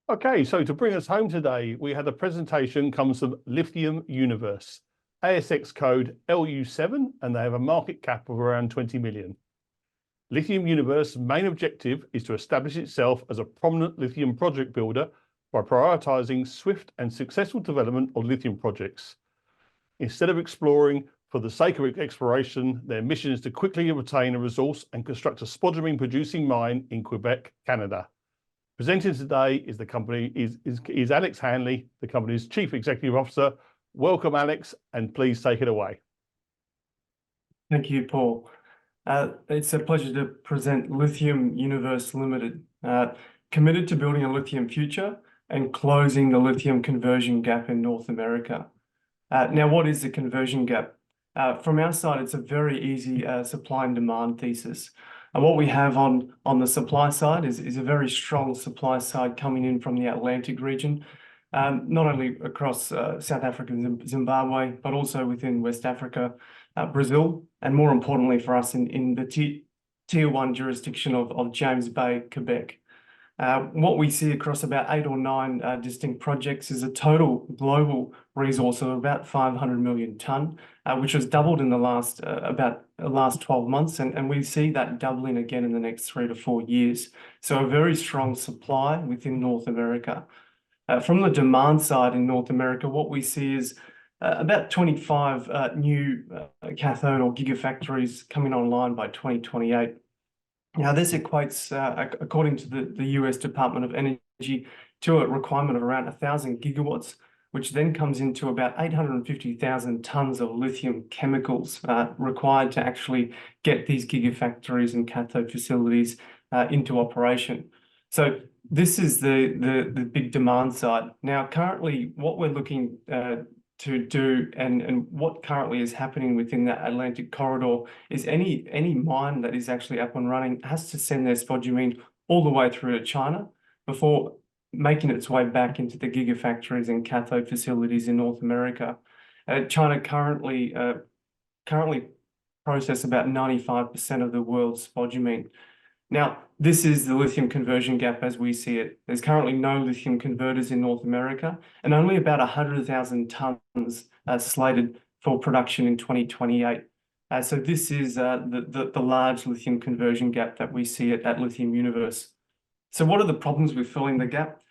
Okay, so to bring us home today, we had a presentation comes from Lithium Universe, ASX code LU7, and they have a market cap of around 20 million. Lithium Universe's main objective is to establish itself as a prominent lithium project builder by prioritising swift and successful development of lithium projects. Instead of exploring for the sake of exploration, their mission is to quickly obtain a resource and construct a spodumene producing mine in Quebec, Canada. Presenting today is the company is Alex Hanley, the company's Chief Executive Officer. Welcome, Alex, and please take it away. Thank you, Paul. It's a pleasure to present Lithium Universe Limited, committed to building a lithium future and closing the lithium conversion gap in North America. Now, what is the conversion gap? From our side, it's a very easy supply and demand thesis. What we have on the supply side is a very strong supply side coming in from the Atlantic region, not only across South Africa and Zimbabwe, but also within West Africa, Brazil, and more importantly for us in the tier 1 jurisdiction of James Bay, Quebec. What we see across about 8 or 9 distinct projects is a total global resource of about 500 million tonne, which has doubled in the last 12 months, and we see that doubling again in the next 3 to 4 years. So a very strong supply within North America. From the demand side in North America, what we see is about 25 new cathode or gigafactories coming online by 2028. Now, this equates, according to the US Department of Energy, to a requirement of around 1,000 gigawatts, which then comes into about 850,000 tonnes of lithium chemicals required to actually get these gigafactories and cathode facilities into operation. So this is the big demand side. Now, currently, what we're looking to do and what currently is happening within that Atlantic corridor is any mine that is actually up and running has to send their spodumene all the way through to China before making its way back into the gigafactories and cathode facilities in North America. China currently process about 95% of the world's spodumene. Now, this is the lithium conversion gap as we see it. There's currently no lithium converters in North America, and only about 100,000 tonnes slated for production in 2028. So this is the large lithium conversion gap that we see at Lithium Universe. So what are the problems with filling the gap?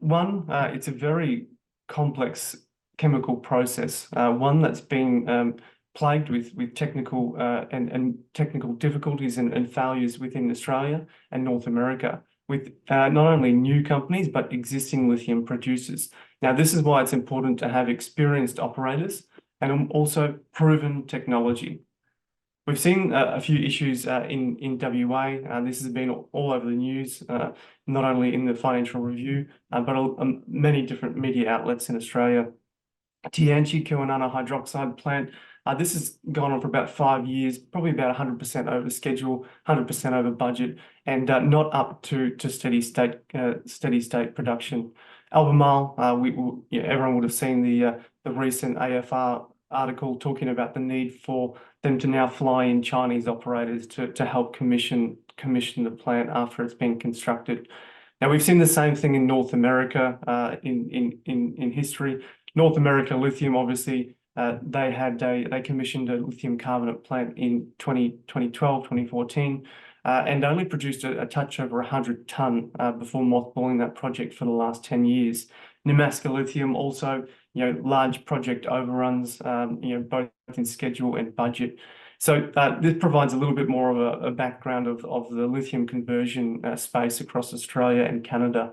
One, it's a very complex chemical process, one that's been plagued with technical and technical difficulties and failures within Australia and North America, with not only new companies but existing lithium producers. Now, this is why it's important to have experienced operators and also proven technology. We've seen a few issues in WA, and this has been all over the news, not only in the Financial Review, but many different media outlets in Australia. Tianqi Kwinana hydroxide plant. This has gone on for about 5 years, probably about 100% over schedule, 100% over budget, and not up to steady state production. Albemarle, everyone would have seen the recent AFR article talking about the need for them to now fly in Chinese operators to help commission the plant after it's been constructed. Now, we've seen the same thing in North America in history. North America Lithium, obviously, they commissioned a lithium carbonate plant in 2012, 2014, and only produced a touch over 100 tonne before mothballing that project for the last 10 years. Nemaska Lithium also, large project overruns, both in schedule and budget. So this provides a little bit more of a background of the lithium conversion space across Australia and Canada.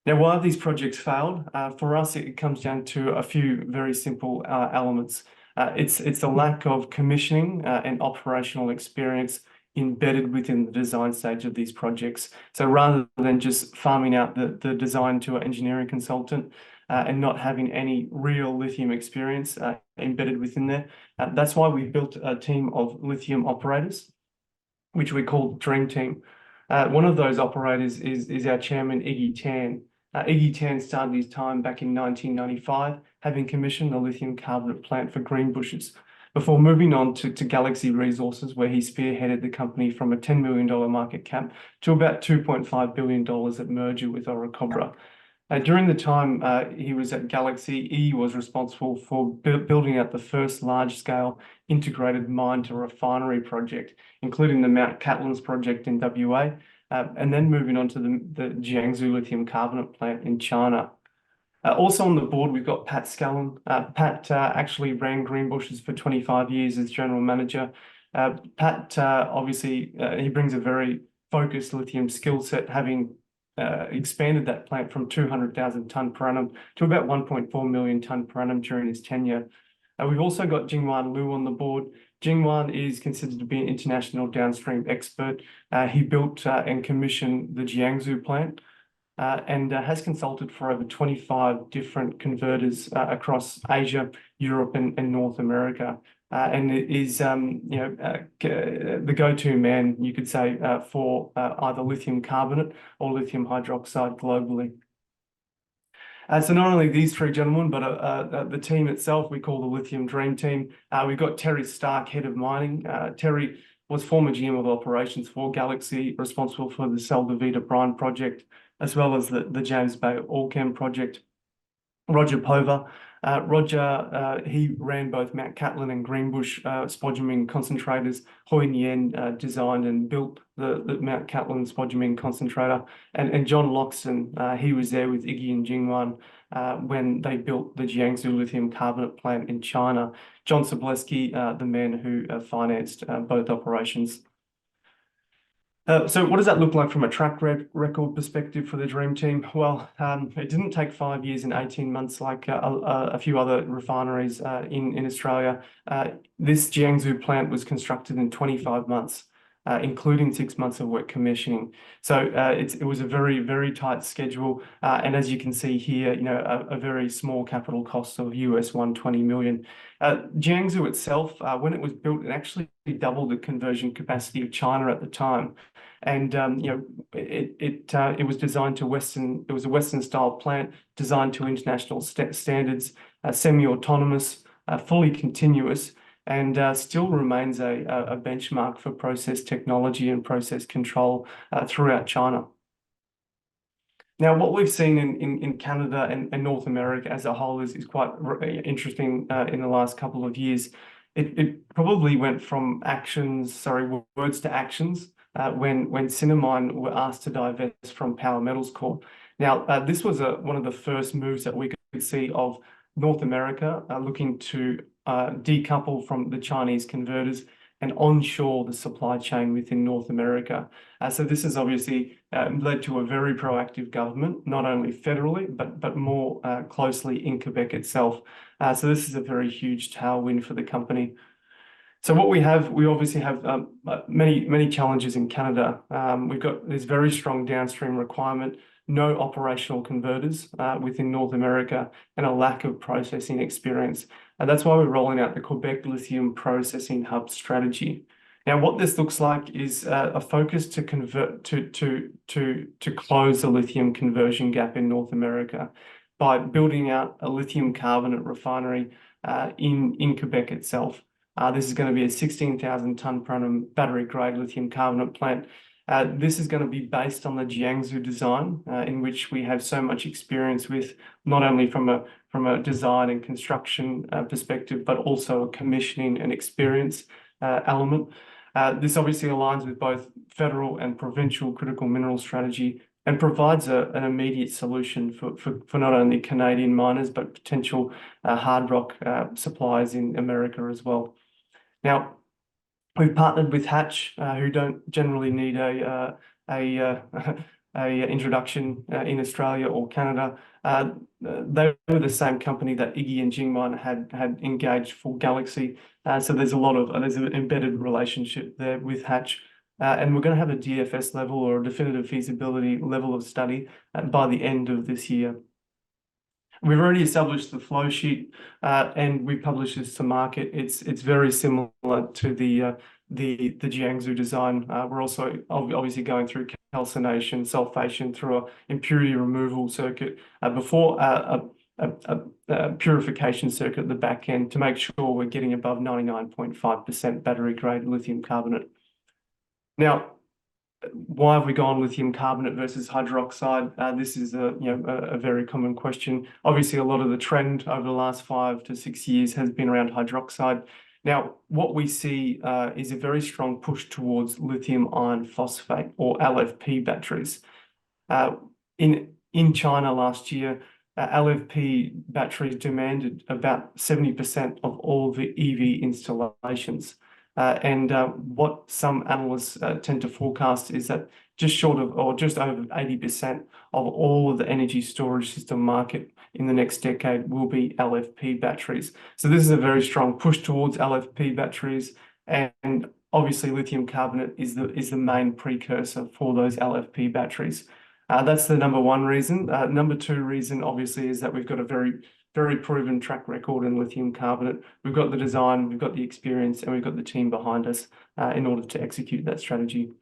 Now, why have these projects failed? For us, it comes down to a few very simple elements. It's the lack of commissioning and operational experience embedded within the design stage of these projects. So rather than just farming out the design to an engineering consultant and not having any real lithium experience embedded within there, that's why we built a team of lithium operators, which we call Dream Team. One of those operators is our chairman, Iggy Tan. Iggy Tan started his time back in 1995, having commissioned the lithium carbonate plant for Greenbushes. before moving on to Galaxy Resources, where he spearheaded the company from a $10 million market cap to about $2.5 billion at merger with Orocobre. During the time he was at Galaxy, he was responsible for building out the first large-scale integrated mine to refinery project, including the Mount Catlins project in WA, and then moving on to the Jiangsu lithium carbonate plant in China. Also on the board, we've got Pat Scallon. Pat actually ran Greenbushes for 25 years as general manager. Pat, obviously, he brings a very focused lithium skill set, having expanded that plant from 200,000 tonne per annum to about 1.4 million tonne per annum during his tenure. We've also got Jingwan Liu on the board. Jingwan is considered to be an international downstream expert. He built and commissioned the Jiangsu plant and has consulted for over 25 different converters across Asia, Europe, and North America. And is the go-to man, you could say, for either lithium carbonate or lithium hydroxide globally. So not only these three gentlemen, but the team itself, we call the Lithium Dream Team. We've got Terry Stark, head of mining. Terry was former GM of operations for Galaxy, responsible for the Sal de Vida brine project, as well as the James Bay Allchem project. Roger Pova. Roger, he ran both Mount Catlin and Greenbush spodumene concentrators. Hoi Nien designed and built the Mount Catlin spodumene concentrator. And John Loxton, he was there with Iggy and Jingwan when they built the Jiangsu lithium carbonate plant in China. John Sobleski, the man who financed both operations. So what does that look like from a track record perspective for the Dream Team? Well, it didn't take 5 years and 18 months like a few other refineries in Australia. This Jiangsu plant was constructed in 25 months, including 6 months of work commissioning. So it was a very, very tight schedule. And as you can see here, a very small capital cost of US $120 million. Jiangsu itself, when it was built, it actually doubled the conversion capacity of China at the time. And it was designed to Western. It was a Western style plant designed to international standards, semi-autonomous, fully continuous, and still remains a benchmark for process technology and process control throughout China. Now, what we've seen in Canada and North America as a whole is quite interesting in the last couple of years. It probably went from words to actions when Cinnamine were asked to divest from Power Metals Corp. Now, this was one of the first moves that we could see of North America looking to decouple from the Chinese converters and onshore the supply chain within North America. So this has obviously led to a very proactive government, not only federally, but more closely in Quebec itself. So this is a very huge tailwind for the company. So what we obviously have many challenges in Canada. We've got this very strong downstream requirement, no operational converters within North America, and a lack of processing experience. And that's why we're rolling out the Quebec Lithium Processing Hub strategy. Now, what this looks like is a focus to convert to close the lithium conversion gap in North America by building out a lithium carbonate refinery in Quebec itself. This is going to be a 16,000 tonne per annum battery grade lithium carbonate plant. This is going to be based on the Jiangsu design, in which we have so much experience with, not only from a design and construction perspective, but also a commissioning and experience element. This obviously aligns with both federal and provincial critical mineral strategy and provides an immediate solution for not only Canadian miners, but potential hard rock suppliers in America as well. Now, we've partnered with Hatch, who don't generally need a introduction in Australia or Canada. They were the same company that Iggy and Jingwan had engaged for Galaxy. So there's an embedded relationship there with Hatch. And we're going to have a DFS level or a definitive feasibility level of study by the end of this year. We've already established the flow sheet and we published this to market. It's very similar to the Jiangsu design. We're also obviously going through calcination, sulfation through an impurity removal circuit before purification circuit at the back end to make sure we're getting above 99.5% battery grade lithium carbonate. Now, why have we gone lithium carbonate versus hydroxide? This is a very common question. Obviously, a lot of the trend over the last 5 to 6 years has been around hydroxide. Now, what we see is a very strong push towards lithium iron phosphate, or LFP batteries. In China last year, LFP batteries demanded about 70% of all the EV installations. What some analysts tend to forecast is that just short of, or just over 80% of all of the energy storage system market in the next decade will be LFP batteries. So this is a very strong push towards LFP batteries, and obviously lithium carbonate is the main precursor for those LFP batteries. That's the number one reason. Number two reason, obviously, is that we've got a very proven track record in lithium carbonate. We've got the design, we've got the experience, and we've got the team behind us in order to execute that strategy.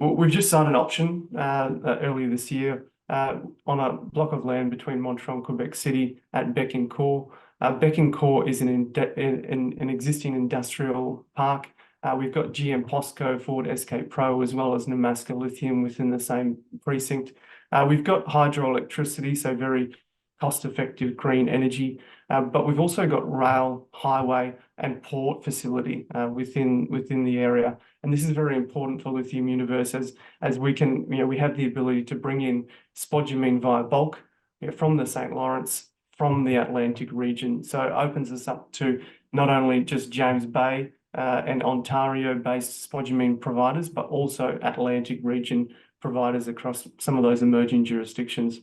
We've just signed an option earlier this year on a block of land between Montreal and Quebec City at Bécancour. Bécancour is an existing industrial park. We've got GM POSCO, Ford SK Pro, as well as Nemaska Lithium within the same precinct. We've got hydroelectricity, so very cost-effective green energy, but we've also got rail, highway, and port facility within the area. And this is very important for Lithium Universe, as we can, we have the ability to bring in spodumene via bulk from the St. Lawrence, from the Atlantic region. So it opens us up to not only just James Bay and Ontario-based spodumene providers, but also Atlantic region providers across some of those emerging jurisdictions.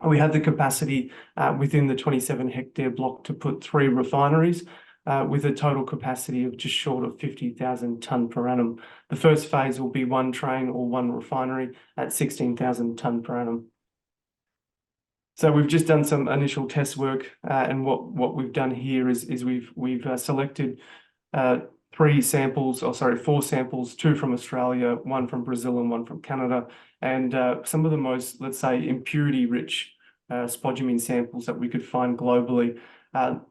We have the capacity within the 27-hectare block to put 3 refineries with a total capacity of just short of 50,000 tonne per annum. The first phase will be 1 train or 1 refinery at 16,000 tonne per annum. So we've just done some initial test work, and what we've done here is we've selected 4 samples, 2 from Australia, 1 from Brazil, and 1 from Canada, and some of the most, let's say, impurity-rich spodumene samples that we could find globally.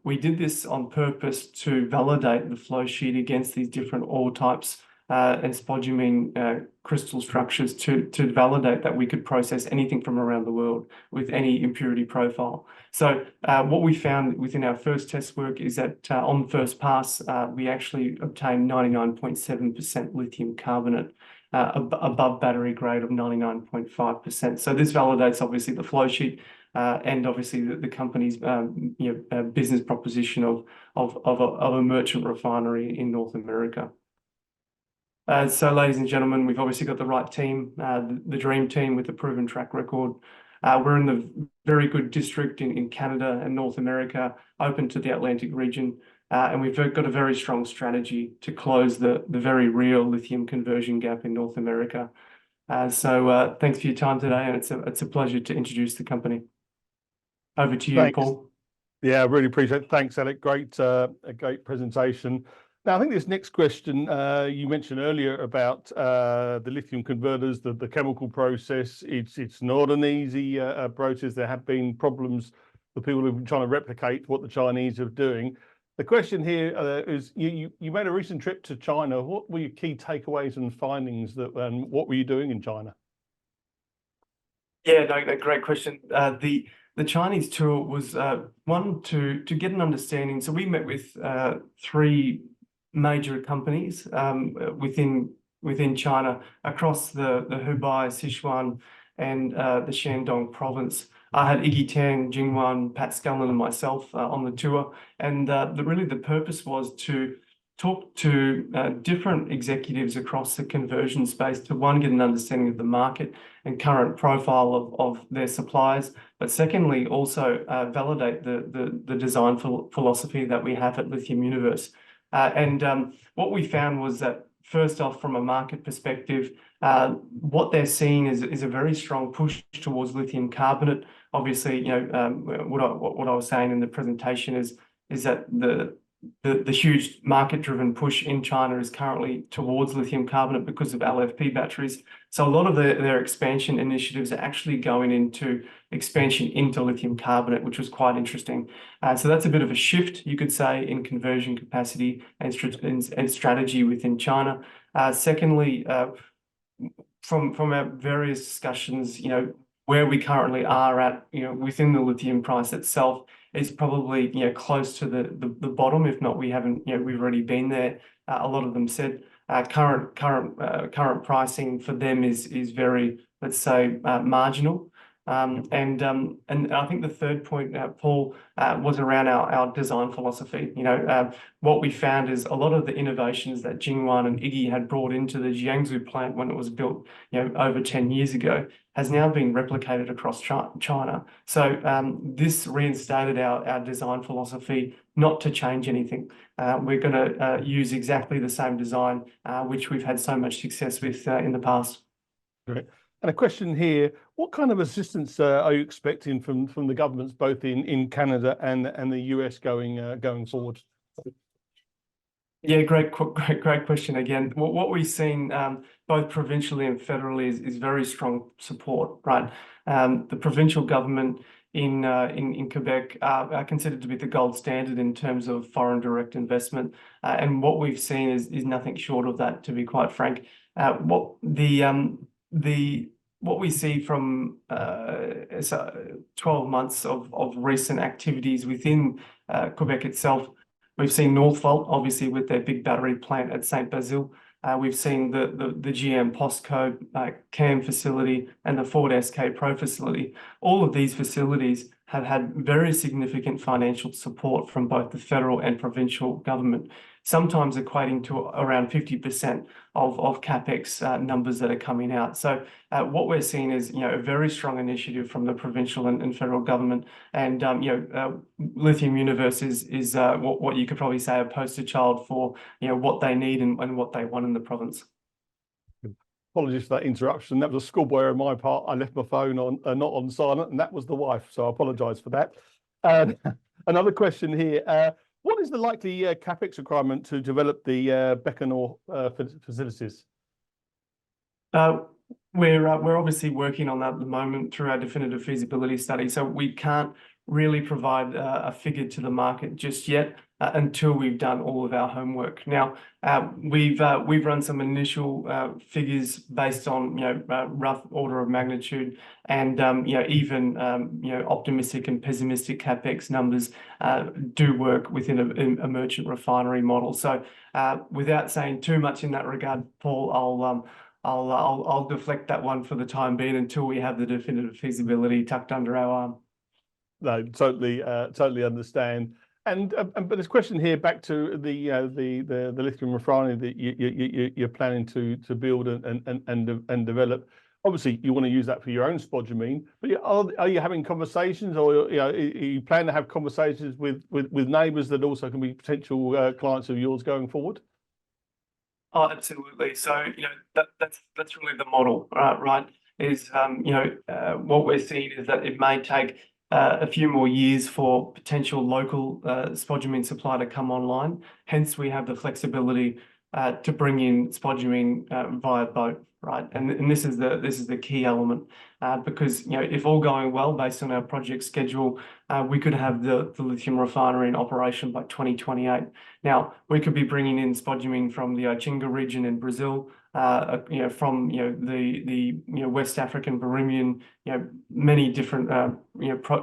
We did this on purpose to validate the flow sheet against these different ore types and spodumene crystal structures to validate that we could process anything from around the world with any impurity profile. So what we found within our first test work is that on the first pass, we actually obtained 99.7% lithium carbonate above battery grade of 99.5%. So this validates obviously the flow sheet and obviously the company's business proposition of a merchant refinery in North America. So, ladies and gentlemen, we've obviously got the right team, the dream team with a proven track record. We're in the very good district in Canada and North America, open to the Atlantic region, and we've got a very strong strategy to close the very real lithium conversion gap in North America. So thanks for your time today, and it's a pleasure to introduce the company. Over to you, Thanks. Paul. Yeah, I really appreciate it. Thanks, Alec. A great presentation. Now, I think this next question, you mentioned earlier about the lithium converters, the chemical process. It's not an easy process. There have been problems for people who've been trying to replicate what the Chinese are doing. The question here is, you made a recent trip to China. What were your key takeaways and findings, and what were you doing in China? Yeah, no, great question. The Chinese tour was one to get an understanding. So we met with 3 major companies within China across the Hubei, Sichuan, and the Shandong province. I had Iggy Tang, Jingwan, Pat Scullin, and myself on the tour, and really the purpose was to talk to different executives across the conversion space to, one, get an understanding of the market and current profile of their suppliers, but secondly, also validate the design philosophy that we have at Lithium Universe. What we found was that, first off, from a market perspective, what they're seeing is a very strong push towards lithium carbonate. Obviously, what I was saying in the presentation is that the huge market-driven push in China is currently towards lithium carbonate because of LFP batteries. So a lot of their expansion initiatives are actually going into expansion into lithium carbonate, which was quite interesting. So that's a bit of a shift, you could say, in conversion capacity and strategy within China. Secondly, from our various discussions, where we currently are at, within the lithium price itself is probably, close to the bottom. If not, we haven't, we've already been there. A lot of them said current pricing for them is very, let's say, marginal. And I think the third point, Paul, was around our design philosophy. What we found is a lot of the innovations that Jingwan and Iggy had brought into the Jiangsu plant when it was built, over 10 years ago, has now been replicated across China. So this reinstated our design philosophy not to change anything. We're going to use exactly the same design, which we've had so much success with in the past. Great. And a question here, what kind of assistance are you expecting from the governments, both in Canada and the US going forward? Yeah, great question again. What we've seen both provincially and federally is very strong support, right? The provincial government in Quebec are considered to be the gold standard in terms of foreign direct investment, and what we've seen is nothing short of that, to be quite frank. What we see from 12 months of recent activities within Quebec itself, we've seen Northvolt, obviously, with their big battery plant at Saint Basile. We've seen the GM POSCO CAM facility and the Ford SK Pro facility. All of these facilities have had very significant financial support from both the federal and provincial government, sometimes equating to around 50% of CapEx numbers that are coming out. So what we're seeing is, a very strong initiative from the provincial and federal government. And, Lithium Universe is what you could probably say a poster child for, what they need and what they want in the province. Apologies for that interruption. That was a schoolboy on my part. I left my phone on not on silent, and that was the wife. So I apologise for that. Another question here. What is the likely CapEx requirement to develop the Bécancour facilities? We're obviously working on that at the moment through our definitive feasibility study. So we can't really provide a figure to the market just yet until we've done all of our homework. Now, we've run some initial figures based on rough order of magnitude, and even optimistic and pessimistic CapEx numbers do work within a merchant refinery model. So without saying too much in that regard, Paul, I'll deflect that one for the time being until we have the definitive feasibility tucked under our arm. No, totally understand. But this question here back to the lithium refinery that you're planning to build and develop. Obviously, you want to use that for your own spodumene, but are you having conversations, or you plan to have conversations with neighbours that also can be potential clients of yours going forward? Oh, absolutely. So that's really the model, right? Is what we're seeing is that it may take a few more years for potential local spodumene supply to come online. Hence, we have the flexibility to bring in spodumene via boat, right? And this is the key element, because if all going well based on our project schedule, we could have the lithium refinery in operation by 2028. Now, we could be bringing in spodumene from the Ichinga region in Brazil, from the West African Birimian, many different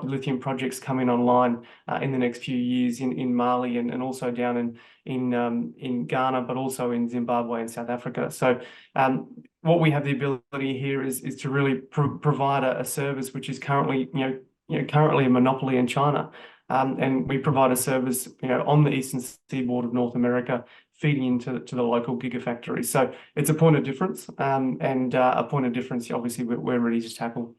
lithium projects coming online in the next few years in Mali and also down in Ghana, but also in Zimbabwe and South Africa. So what we have the ability here is to really provide a service which is currently a monopoly in China. And we provide a service, on the eastern seaboard of North America, feeding into the local gigafactories. So it's a point of difference, and a point of difference, obviously, we're ready to tackle.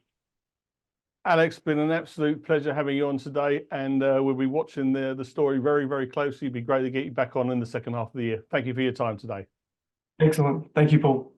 Alex, been an absolute pleasure having you on today, and we'll be watching the story very, very closely. It'd be great to get you back on in the second half of the year. Thank you for your time today. Excellent. Thank you, Paul.